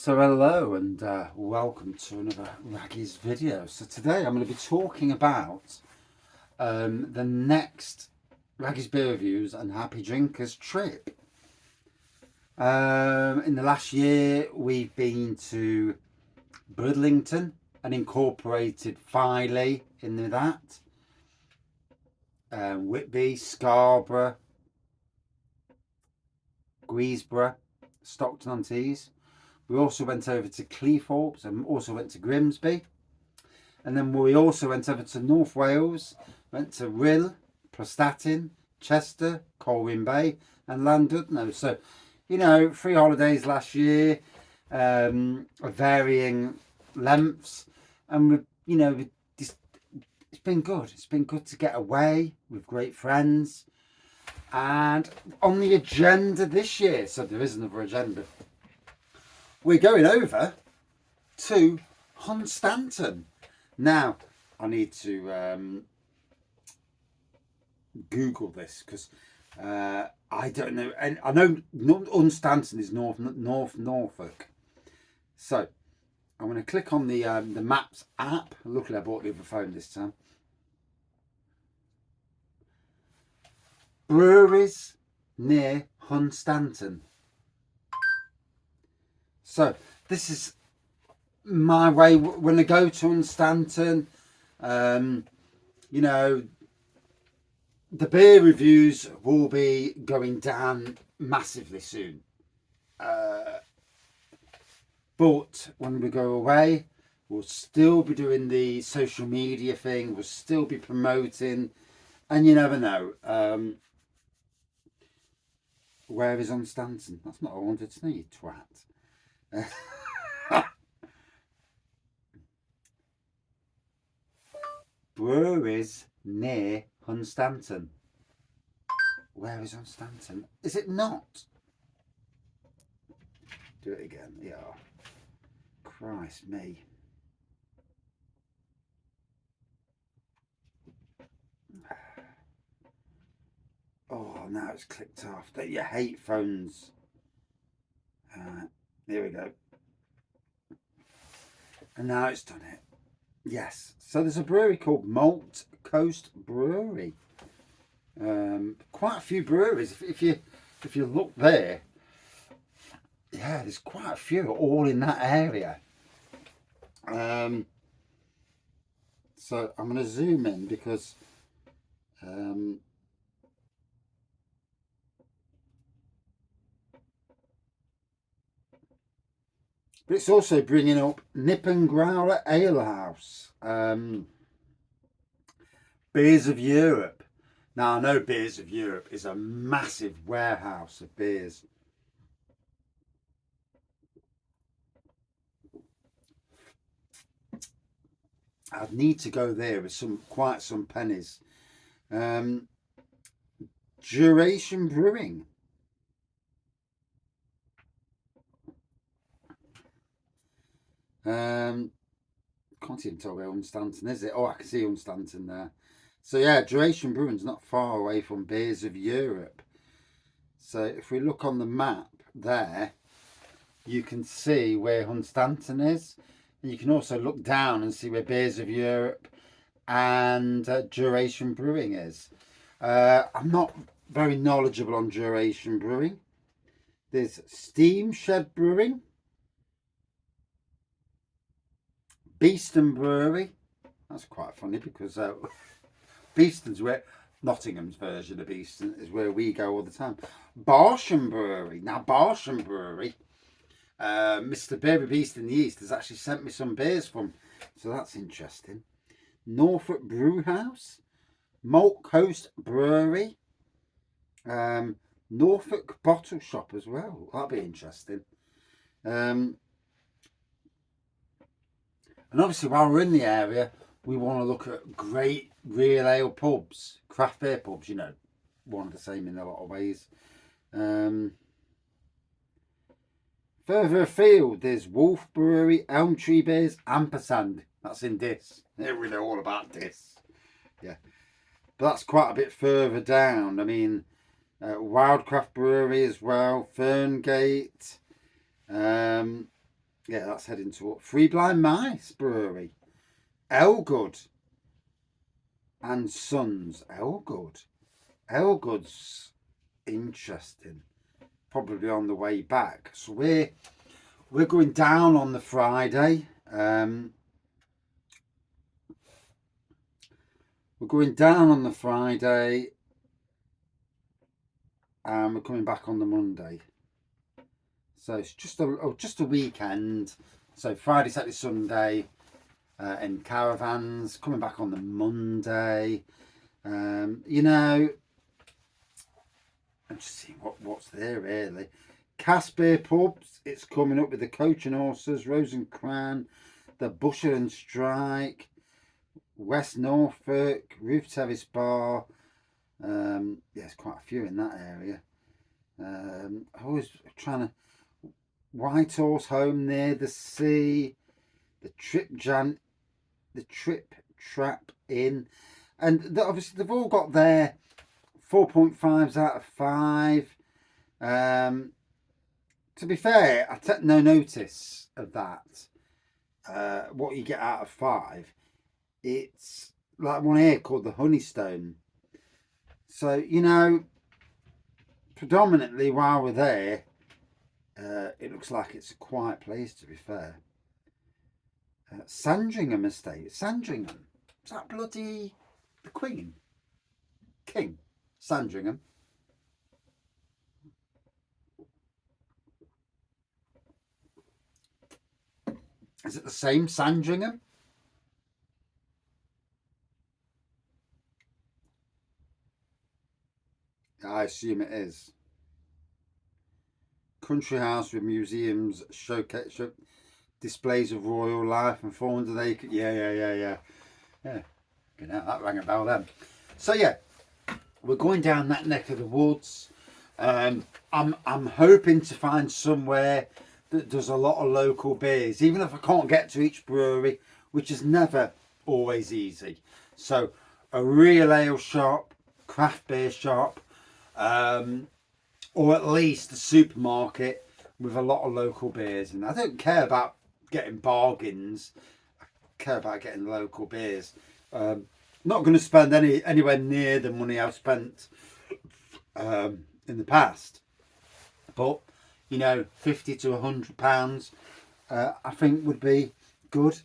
So hello and welcome to another Wraggy's video. So today I'm going to be talking about the next Wraggy's Beer Reviews and Happy Drinkers trip. In the last year we've been to Bridlington and incorporated Filey into that. Whitby, Scarborough, Guisborough, Stockton-on-Tees. We also went over to Cleethorpes and also went to Grimsby. And then we also went over to North Wales, went to Rhyl, Hunstanton, Chester, Colwyn Bay and Llandudno. So, you know, 3 holidays last year, of varying lengths. And, it's been good. It's been good to get away with great friends. And on the agenda this year, so there is another agenda, we're going over to Hunstanton. Now, I need to Google this because I don't know. And I know Hunstanton is North Norfolk. So I'm going to click on the Maps app. Luckily, I bought the other phone this time. Breweries near Hunstanton. So this is my way when I go to Hunstanton. You know, the beer reviews will be going down massively soon. But when we go away, we'll still be doing the social media thing. We'll still be promoting. And you never know. Where is Hunstanton? That's not what I wanted to know, you twat. Breweries near Hunstanton. Where is Hunstanton? Is it not? Do it again. Yeah. Christ me. Oh, now it's clicked off. Don't you hate phones? Here we go. And now it's done it. Yes. So there's a brewery called Malt Coast Brewery. Quite a few breweries. If you look there, yeah, there's quite a few all in that area. So I'm going to zoom in because but it's also bringing up Nip and Growler Ale House. Beers of Europe. Now, I know Beers of Europe is a massive warehouse of beers. I'd need to go there with quite some pennies. Duration Brewing. Can't even tell where Hunstanton is it. Oh, I can see Hunstanton there. So yeah, Duration Brewing's not far away from Beers of Europe. So if we look on the map there, you can see where Hunstanton is. And you can also look down and see where Beers of Europe and Duration Brewing is. I'm not very knowledgeable on Duration Brewing. There's Steam Shed Brewing, Beeston Brewery. That's quite funny because Beeston's where Nottingham's version of Beeston is where we go all the time. Barsham Brewery. Now Barsham Brewery, Mr. Baby Beast in the East has actually sent me some beers from, so that's interesting. Norfolk Brew House, Malt Coast Brewery, Norfolk Bottle Shop as well. That'll be interesting. And obviously while we're in the area, we want to look at great real ale pubs, craft beer pubs, you know, one the same in a lot of ways. Further afield, there's Wolf Brewery, Elm Tree Beers, Ampersand. That's in Diss. We know all about Diss. Yeah. But that's quite a bit further down. I mean, Wildcraft Brewery as well, Ferngate, Yeah, that's heading to Three Blind Mice Brewery. Elgood and Sons. Elgood's interesting. Probably on the way back. So we're going down on the Friday. We're going down on the Friday and we're coming back on the Monday. So it's just a weekend. So Friday, Saturday, Sunday in caravans. Coming back on the Monday. You know, I'm just seeing what's there really. Cask Beer Pubs. It's coming up with the Coach and Horses, Rose and Crown, the Busher and Strike, West Norfolk, Roof Terrace Bar. There's quite a few in that area. I was trying to White Horse Home near the sea, the Trip Trap Inn, and obviously they've all got their 4.5s out of 5. To be fair, I take no notice of that. What you get out of 5, it's like one here called the Hunstanton. So you know, predominantly while we're there, it looks like it's a quiet place, to be fair. Sandringham Estate. Sandringham. Is that bloody the Queen? King? Sandringham. Is it the same Sandringham? I assume it is. Country house with museums, showcase displays of royal life and 400 acres. Yeah. You know, that rang a bell then. So yeah, we're going down that neck of the woods. I'm hoping to find somewhere that does a lot of local beers, even if I can't get to each brewery, which is never always easy. So a real ale shop, craft beer shop, or at least a supermarket with a lot of local beers. And I don't care about getting bargains. I care about getting local beers. Not going to spend anywhere near the money I've spent in the past, but you know, £50 to £100, I think would be good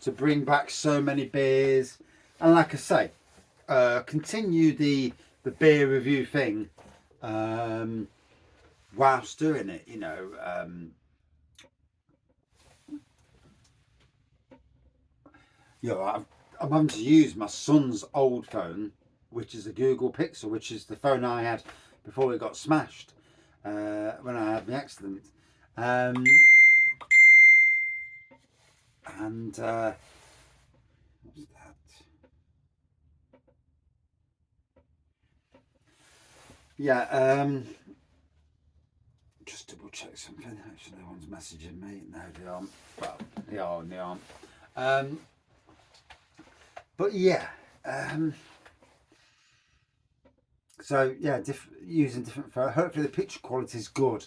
to bring back so many beers. And like I say, continue the beer review thing whilst doing it. You know, I'm having to use my son's old phone, which is a Google Pixel, which is the phone I had before it got smashed when I had my accident. And what's that? Yeah, just double check something. Actually, no one's messaging me. No, they aren't. Well, they are and they aren't. But yeah, so yeah, using different photos. Hopefully the picture quality is good.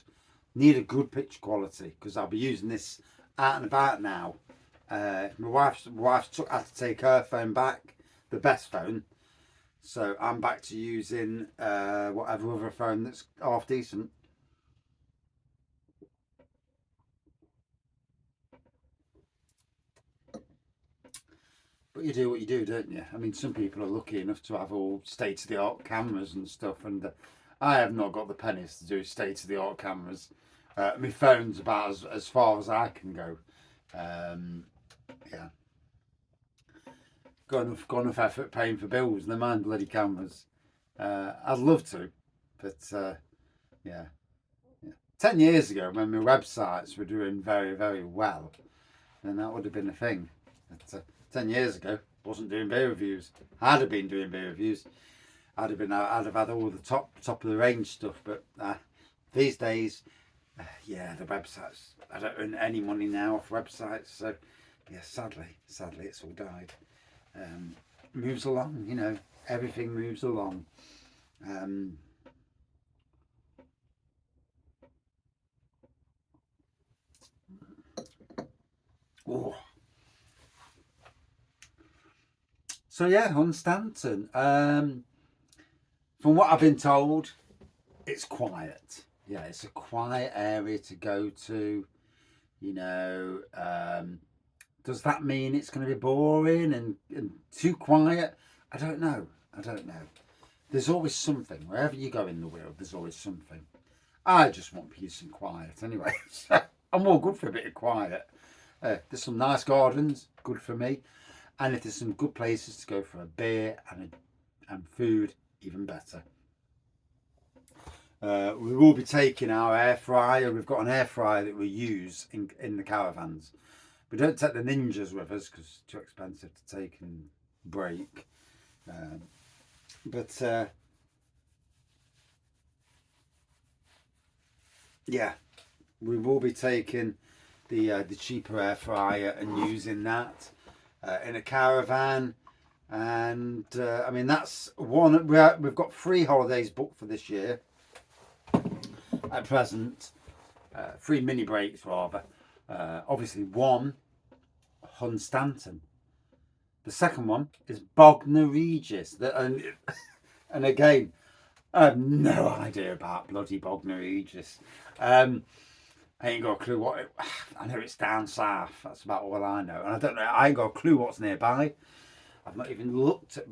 Need a good picture quality because I'll be using this out and about now. My wife's had to take her phone back, the best phone. So I'm back to using whatever other phone that's half decent. But you do what you do, don't you? I mean, some people are lucky enough to have all state-of-the-art cameras and stuff, and I have not got the pennies to do state-of-the-art cameras. My phone's about as far as I can go. Yeah. Got enough effort paying for bills, never mind bloody cameras. I'd love to, but yeah. 10 years ago, when my websites were doing very, very well, then that would have been a thing. But 10 years ago, wasn't doing beer reviews. I'd have been doing beer reviews. I'd have had all the top of the range stuff. But these days, yeah, the websites. I don't earn any money now off websites. So yeah, sadly, it's all died. Moves along, you know. Everything moves along. So yeah, Hunstanton. From what I've been told, it's quiet. Yeah, it's a quiet area to go to. You know, does that mean it's going to be boring and too quiet? I don't know. I don't know. There's always something. Wherever you go in the world, there's always something. I just want peace and quiet anyway. So I'm all good for a bit of quiet. There's some nice gardens, good for me. And if there's some good places to go for a beer and food, even better. We will be taking our air fryer. We've got an air fryer that we use in the caravans. We don't take the Ninjas with us because it's too expensive to take and break. Yeah, we will be taking the cheaper air fryer and using that in a caravan. And I mean, that's one. We've got 3 holidays booked for this year at present. 3 mini breaks rather. Obviously, one Hunstanton. The second one is Bognor Regis. And again, I have no idea about bloody Bognor Regis. I ain't got a clue what it. I know it's down south. That's about all I know. And I don't know. I ain't got a clue what's nearby. I've not even looked at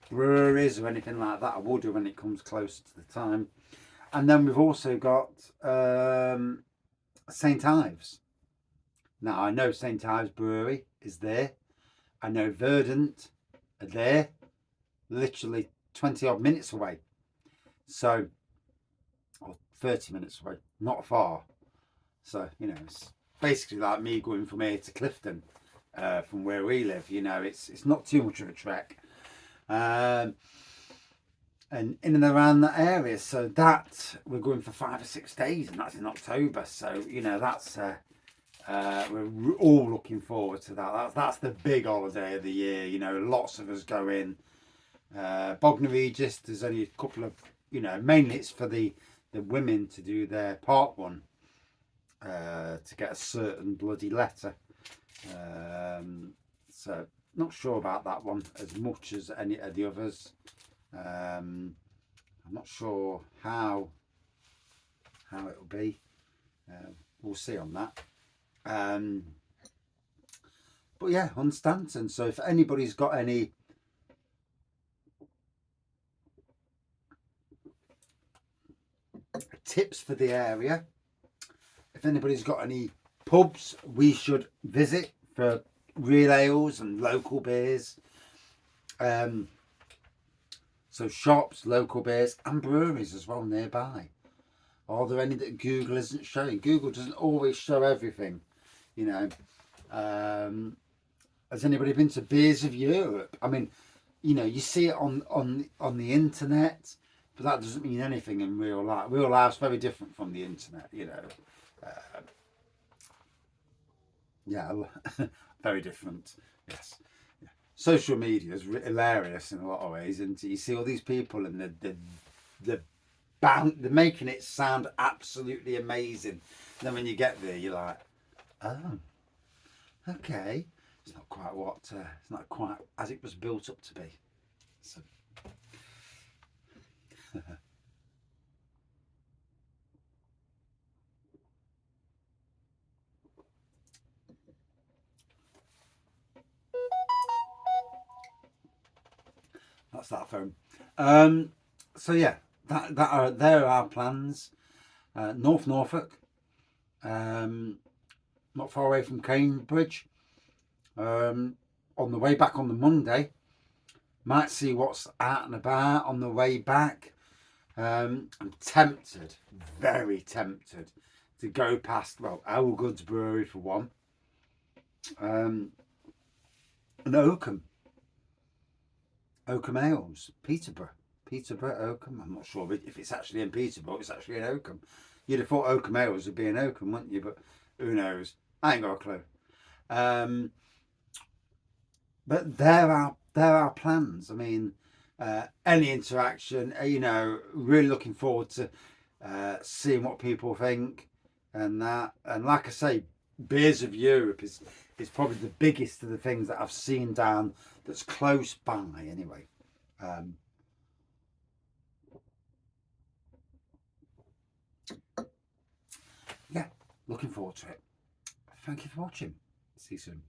breweries or anything like that. I will do when it comes closer to the time. And then we've also got St Ives. Now I know St Ives Brewery is there. I know Verdant are there, literally 20 odd minutes away. So, or 30 minutes away, not far. So, you know, it's basically like me going from here to Clifton, from where we live. You know, it's not too much of a trek. And in and around that area. So that we're going for 5 or 6 days, and that's in October. So, you know, that's we're all looking forward to that. That's the big holiday of the year. You know, lots of us go in. Bognor Regis, there's only a couple of, you know, mainly it's for the women to do their part 1 to get a certain bloody letter. So not sure about that one as much as any of the others. I'm not sure how it'll be. We'll see on that. But yeah, Hunstanton. So if anybody's got any tips for the area, if anybody's got any pubs we should visit for real ales and local beers, so shops, local beers and breweries as well nearby. Are there any that Google isn't showing? Google doesn't always show everything, you know. Has anybody been to Beers of Europe? I mean, you know, you see it on the internet, but that doesn't mean anything in real life. Real life's very different from the internet, you know. Yeah, very different. Yes. Yeah. Social media is hilarious in a lot of ways, and you see all these people and they're making it sound absolutely amazing. And then when you get there, you're like, oh, okay. It's not quite it's not quite as it was built up to be. So. That's that phone. So yeah, there are our plans. North Norfolk, not far away from Cambridge. On the way back on the Monday, might see what's out and about on the way back. I'm tempted, very tempted, to go past, well, Elgoods Brewery for one, and Oakham Ales, Peterborough, Oakham. I'm not sure if it's actually in Peterborough, it's actually in Oakham. You'd have thought Oakham Ales would be in Oakham, wouldn't you? But who knows? I ain't got a clue. But there are plans. I mean, any interaction, you know, really looking forward to seeing what people think and that. And like I say, Beers of Europe It's probably the biggest of the things that I've seen down that's close by anyway. Yeah, looking forward to it. Thank you for watching. See you soon.